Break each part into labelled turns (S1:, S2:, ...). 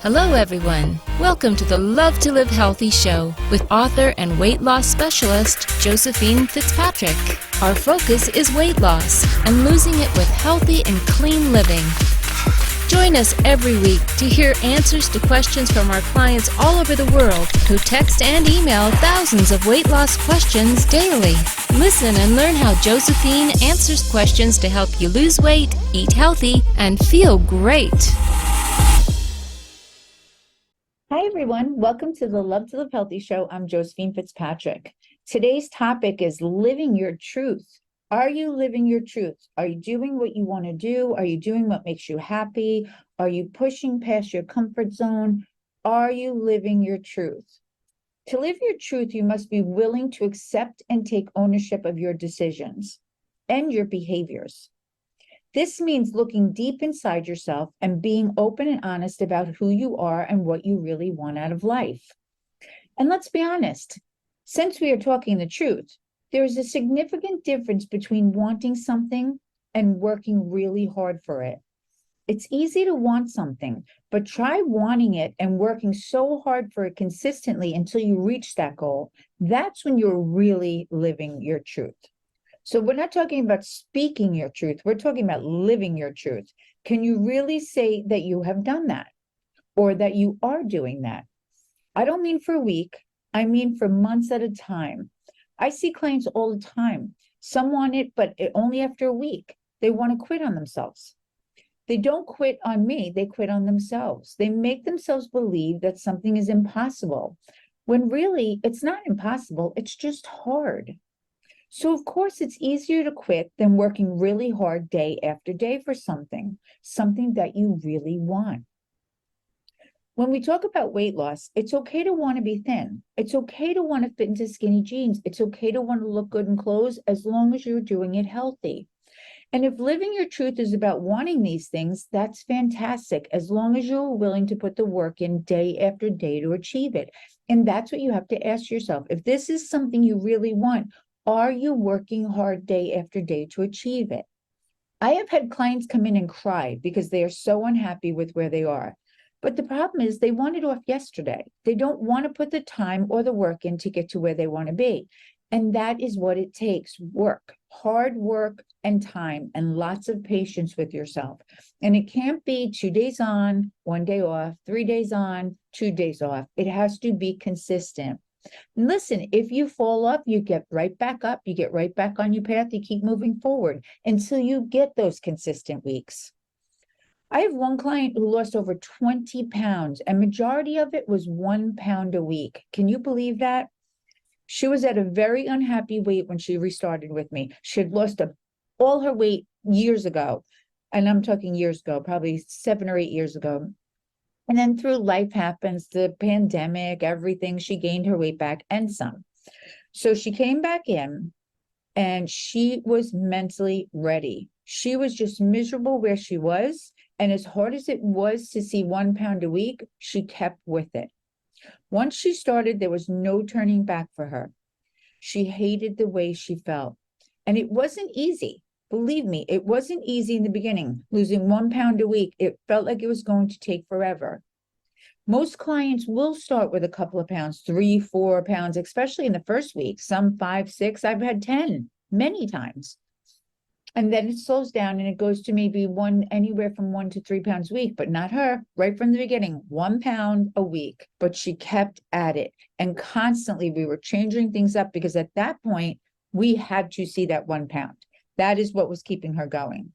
S1: Hello, everyone. Welcome to the Love to Live Healthy show with author and weight loss specialist Josephine Fitzpatrick. Our focus is weight loss and losing it with healthy and clean living. Join us every week to hear answers to questions from our clients all over the world who text and email thousands of weight loss questions daily. Listen and learn how Josephine answers questions to help you lose weight, eat healthy, and feel great.
S2: Hi, everyone. Welcome to the Love to Live Healthy show. I'm Josephine Fitzpatrick. Today's topic is living your truth. Are you living your truth? Are you doing what you want to do? Are you doing what makes you happy? Are you pushing past your comfort zone? Are you living your truth? To live your truth, you must be willing to accept and take ownership of your decisions and your behaviors. This means looking deep inside yourself and being open and honest about who you are and what you really want out of life. And let's be honest, since we are talking the truth, there is a significant difference between wanting something and working really hard for it. It's easy to want something, but try wanting it and working so hard for it consistently until you reach that goal. That's when you're really living your truth. So we're not talking about speaking your truth. We're talking about living your truth. Can you really say that you have done that or that you are doing that? I don't mean for a week. I mean for months at a time. I see clients all the time. Some want it, but only after a week. They want to quit on themselves. They don't quit on me. They quit on themselves. They make themselves believe that something is impossible, when really it's not impossible. It's just hard. So, of course, it's easier to quit than working really hard day after day for something that you really want. When we talk about weight loss, it's okay to want to be thin. It's okay to want to fit into skinny jeans. It's okay to want to look good in clothes as long as you're doing it healthy. And if living your truth is about wanting these things, that's fantastic, as long as you're willing to put the work in day after day to achieve it. And that's what you have to ask yourself. If this is something you really want, are you working hard day after day to achieve it? I have had clients come in and cry because they are so unhappy with where they are. But the problem is they want it off yesterday. They don't want to put the time or the work in to get to where they want to be. And that is what it takes: work, hard work and time, and lots of patience with yourself. And it can't be 2 days on, 1 day off, 3 days on, 2 days off. It has to be consistent. Listen, if you fall off, you get right back up, you get right back on your path, you keep moving forward until you get those consistent weeks. I have one client who lost over 20 pounds, and majority of it was 1 pound a week. Can you believe that? She was at a very unhappy weight when she restarted with me. She had lost all her weight years ago, and I'm talking years ago, probably 7 or 8 years ago. And then through life happens, the pandemic, everything, she gained her weight back and some. So she came back in and she was mentally ready. She was just miserable where she was. And as hard as it was to see 1 pound a week, she kept with it. Once she started, there was no turning back for her. She hated the way she felt. And it wasn't easy. Believe me, it wasn't easy in the beginning. Losing 1 pound a week, it felt like it was going to take forever. Most clients will start with a couple of pounds, 3, 4 pounds, especially in the first week, some 5, 6. I've had 10 many times. And then it slows down and it goes to maybe anywhere from 1 to 3 pounds a week, but not her. Right from the beginning, 1 pound a week. But she kept at it. And constantly we were changing things up because at that point, we had to see that 1 pound. That is what was keeping her going.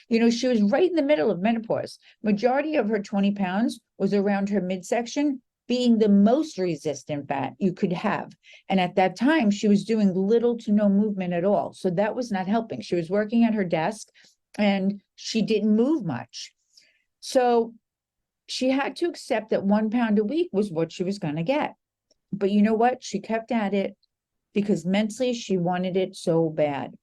S2: You know, she was right in the middle of menopause. Majority of her 20 pounds was around her midsection, being the most resistant fat you could have. And at that time, she was doing little to no movement at all. So that was not helping. She was working at her desk and she didn't move much. So she had to accept that 1 pound a week was what she was going to get. But you know what? She kept at it because mentally she wanted it so bad.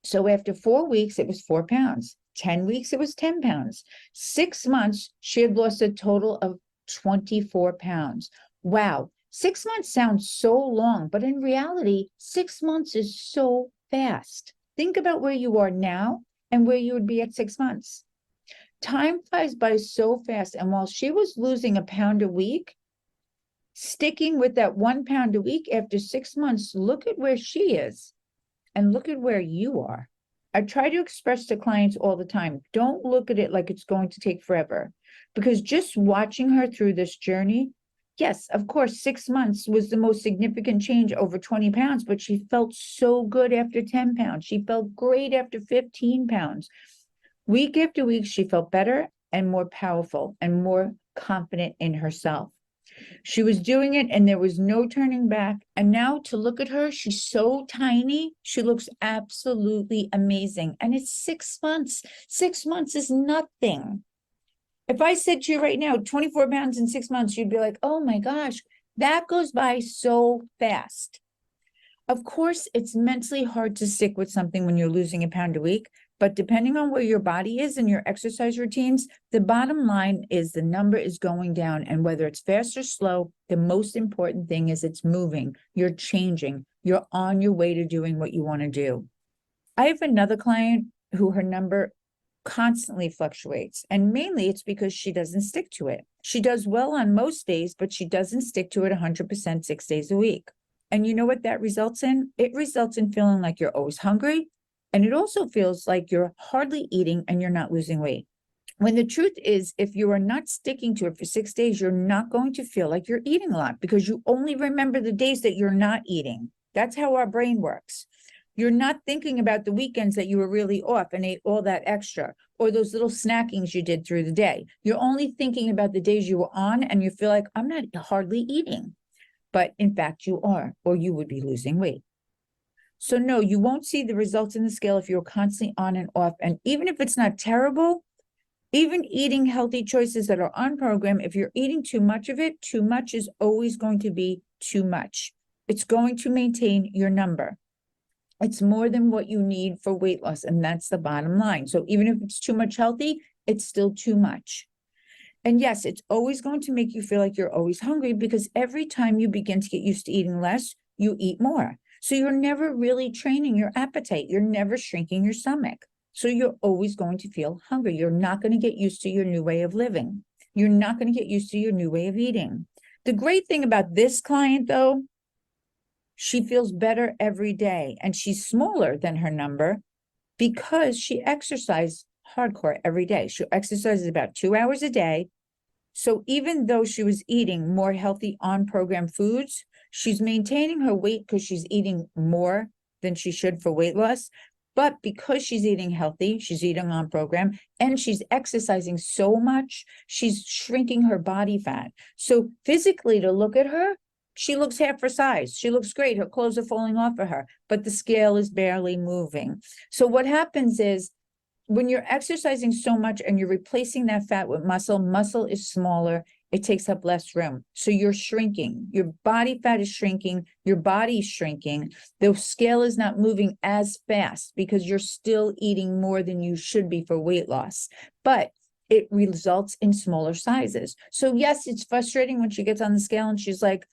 S2: So after 4 weeks, it was 4 pounds. 10 weeks, it was 10 pounds. 6 months, she had lost a total of 24 pounds. Wow. 6 months sounds so long, but in reality, 6 months is so fast. Think about where you are now and where you would be at 6 months. Time flies by so fast. And while she was losing a pound a week, sticking with that 1 pound a week after 6 months, look at where she is and look at where you are. I try to express to clients all the time, don't look at it like it's going to take forever, because just watching her through this journey, yes, of course, 6 months was the most significant change, over 20 pounds, but she felt so good after 10 pounds. She felt great after 15 pounds. Week after week, she felt better and more powerful and more confident in herself. She was doing it and there was no turning back. And now to look at her, she's so tiny. She looks absolutely amazing. And it's 6 months. 6 months is nothing. If I said to you right now, 24 pounds in 6 months, you'd be like, oh my gosh, that goes by so fast. Of course, it's mentally hard to stick with something when you're losing a pound a week, but depending on where your body is and your exercise routines, the bottom line is the number is going down. And whether it's fast or slow, the most important thing is it's moving. You're changing. You're on your way to doing what you want to do. I have another client who her number constantly fluctuates, and mainly it's because she doesn't stick to it. She does well on most days, but she doesn't stick to it 100% 6 days a week. And you know what that results in? It results in feeling like you're always hungry. And it also feels like you're hardly eating and you're not losing weight. When the truth is, if you are not sticking to it for 6 days, you're not going to feel like you're eating a lot because you only remember the days that you're not eating. That's how our brain works. You're not thinking about the weekends that you were really off and ate all that extra, or those little snackings you did through the day. You're only thinking about the days you were on and you feel like, I'm not hardly eating. But in fact, you are, or you would be losing weight. So no, you won't see the results in the scale if you're constantly on and off. And even if it's not terrible, even eating healthy choices that are on program, if you're eating too much of it, too much is always going to be too much. It's going to maintain your number. It's more than what you need for weight loss, and that's the bottom line. So even if it's too much healthy, it's still too much. And yes, it's always going to make you feel like you're always hungry because every time you begin to get used to eating less, you eat more. So you're never really training your appetite. You're never shrinking your stomach. So you're always going to feel hungry. You're not going to get used to your new way of living. You're not going to get used to your new way of eating. The great thing about this client, though, she feels better every day and she's smaller than her number because she exercises hardcore every day. She exercises about 2 hours a day. So even though she was eating more healthy on-program foods, she's maintaining her weight because she's eating more than she should for weight loss. But because she's eating healthy, she's eating on program, and she's exercising so much, she's shrinking her body fat. So physically, to look at her, she looks half her size. She looks great. Her clothes are falling off of her, but the scale is barely moving. So what happens is, when you're exercising so much and you're replacing that fat with muscle, muscle is smaller, it takes up less room. So you're shrinking, your body fat is shrinking, your body's shrinking, the scale is not moving as fast because you're still eating more than you should be for weight loss, but it results in smaller sizes. So yes, it's frustrating when she gets on the scale and she's like,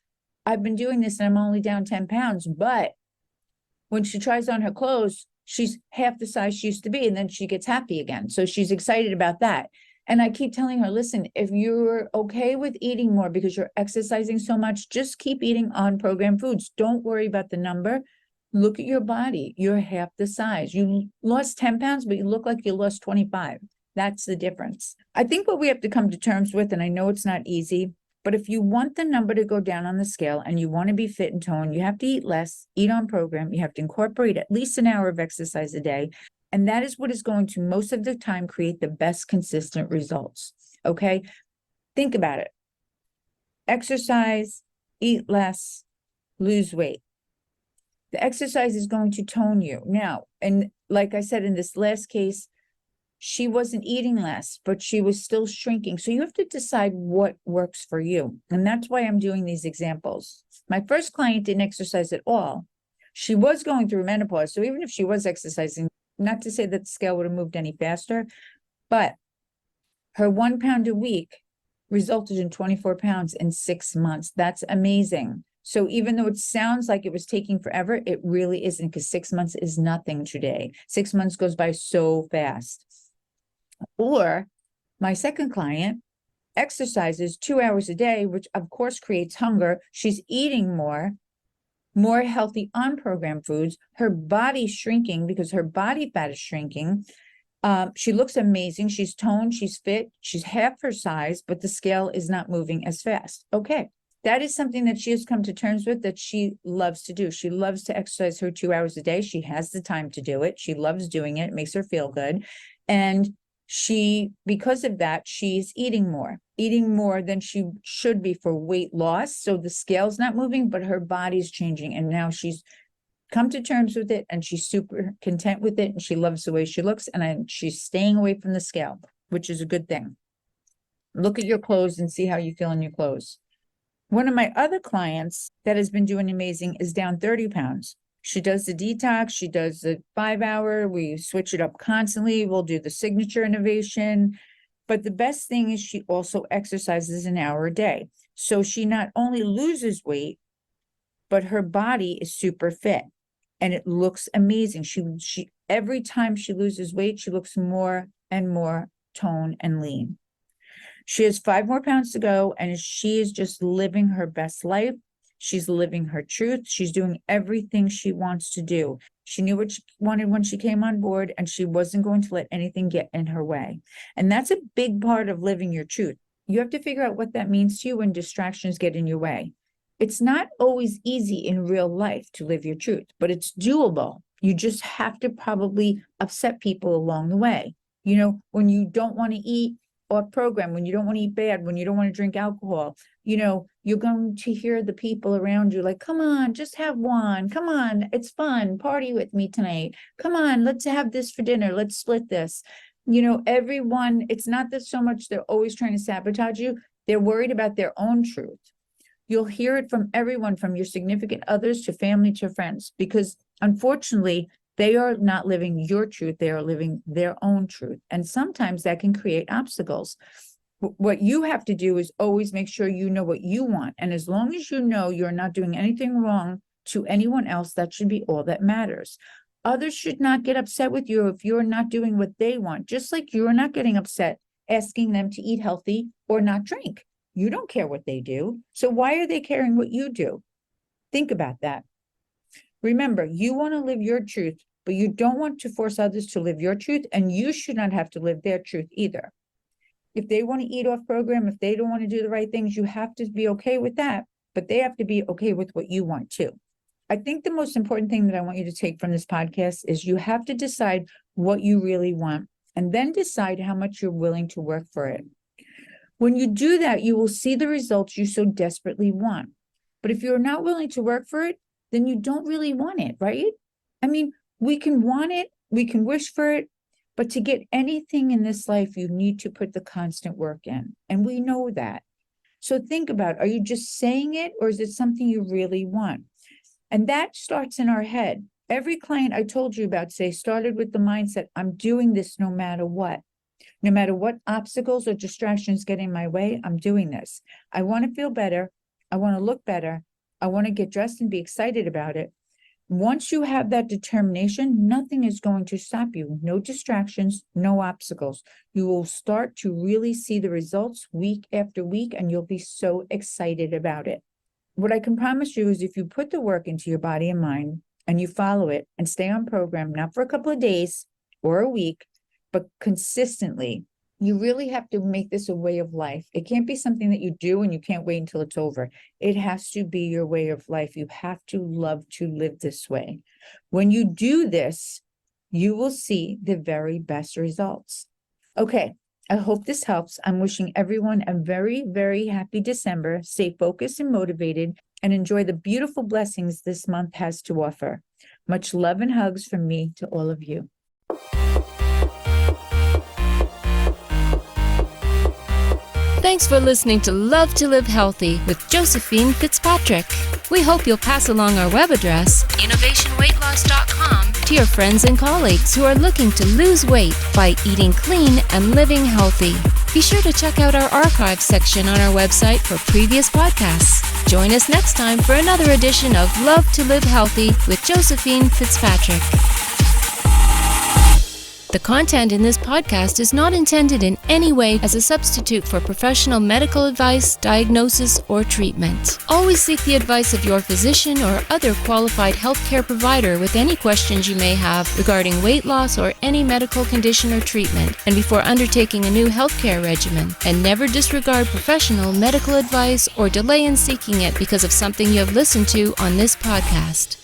S2: I've been doing this and I'm only down 10 pounds, but when she tries on her clothes, she's half the size she used to be, and then she gets happy again. So she's excited about that. And I keep telling her, listen, if you're okay with eating more because you're exercising so much, just keep eating on program foods. Don't worry about the number. Look at your body. You're half the size. You lost 10 pounds, but you look like you lost 25. That's the difference. I think what we have to come to terms with, and I know it's not easy, but if you want the number to go down on the scale and you want to be fit and toned, you have to eat less, eat on program. You have to incorporate at least an hour of exercise a day. And that is what is going to most of the time create the best consistent results. Okay? Think about it. Exercise, eat less, lose weight. The exercise is going to tone you. Now, and like I said, in this last case, she wasn't eating less, but she was still shrinking. So you have to decide what works for you. And that's why I'm doing these examples. My first client didn't exercise at all. She was going through menopause. So even if she was exercising, not to say that the scale would have moved any faster, but her 1 pound a week resulted in 24 pounds in 6 months. That's amazing. So even though it sounds like it was taking forever, it really isn't, because 6 months is nothing today. 6 months goes by so fast. Or My second client exercises 2 hours a day, which of course creates hunger. She's eating more healthy on-program foods. Her body's shrinking because her body fat is shrinking. She looks amazing. She's toned, she's fit, she's half her size, but the scale is not moving as fast. Okay. That is something that she has come to terms with, that she loves to do. She loves to exercise her 2 hours a day. She has the time to do it. She loves doing it. It makes her feel good. And because of that, she's eating more than she should be for weight loss. So the scale's not moving, but her body's changing. And now she's come to terms with it, and she's super content with it. And she loves the way she looks. And she's staying away from the scale, which is a good thing. Look at your clothes and see how you feel in your clothes. One of my other clients that has been doing amazing is down 30 pounds. She does the detox. She does the 5 hour. We switch it up constantly. We'll do the signature innovation. But the best thing is she also exercises an hour a day. So she not only loses weight, but her body is super fit and it looks amazing. She every time she loses weight, she looks more and more toned and lean. She has 5 more pounds to go, and she is just living her best life. She's living her truth. She's doing everything she wants to do. She knew what she wanted when she came on board, and she wasn't going to let anything get in her way. And that's a big part of living your truth. You have to figure out what that means to you when distractions get in your way. It's not always easy in real life to live your truth, but it's doable. You just have to probably upset people along the way. You know, when you don't want to eat off program, when you don't want to eat bad, when you don't want to drink alcohol, you know, you're going to hear the people around you like, come on, just have one. Come on, it's fun. Party with me tonight. Come on, let's have this for dinner. Let's split this. You know, everyone, it's not that so much they're always trying to sabotage you. They're worried about their own truth. You'll hear it from everyone, from your significant others to family to friends, because unfortunately, they are not living your truth. They are living their own truth. And sometimes that can create obstacles. What you have to do is always make sure you know what you want. And as long as you know you're not doing anything wrong to anyone else, that should be all that matters. Others should not get upset with you if you're not doing what they want, just like you're not getting upset asking them to eat healthy or not drink. You don't care what they do. So why are they caring what you do? Think about that. Remember, you want to live your truth, but you don't want to force others to live your truth, and you should not have to live their truth either. If they want to eat off program, if they don't want to do the right things, you have to be okay with that, but they have to be okay with what you want too. I think the most important thing that I want you to take from this podcast is you have to decide what you really want, and then decide how much you're willing to work for it. When you do that, you will see the results you so desperately want. But if you're not willing to work for it, then you don't really want it, right? I mean, we can want it, we can wish for it, but to get anything in this life, you need to put the constant work in. And we know that. So think about, are you just saying it, or is it something you really want? And that starts in our head. Every client I told you about today started with the mindset, I'm doing this no matter what. No matter what obstacles or distractions get in my way, I'm doing this. I want to feel better. I want to look better. I want to get dressed and be excited about it. Once you have that determination, nothing is going to stop you. No distractions, no obstacles. You will start to really see the results week after week, and you'll be so excited about it. What I can promise you is if you put the work into your body and mind, and you follow it and stay on program, not for a couple of days or a week, but consistently, you really have to make this a way of life. It can't be something that you do and you can't wait until it's over. It has to be your way of life. You have to love to live this way. When you do this, you will see the very best results. Okay, I hope this helps. I'm wishing everyone a very, very happy December. Stay focused and motivated, and enjoy the beautiful blessings this month has to offer. Much love and hugs from me to all of you.
S1: Thanks for listening to Love to Live Healthy with Josephine Fitzpatrick. We hope you'll pass along our web address, innovationweightloss.com, to your friends and colleagues who are looking to lose weight by eating clean and living healthy. Be sure to check out our archives section on our website for previous podcasts. Join us next time for another edition of Love to Live Healthy with Josephine Fitzpatrick. The content in this podcast is not intended in any way as a substitute for professional medical advice, diagnosis, or treatment. Always seek the advice of your physician or other qualified healthcare provider with any questions you may have regarding weight loss or any medical condition or treatment, and before undertaking a new healthcare regimen. And never disregard professional medical advice or delay in seeking it because of something you have listened to on this podcast.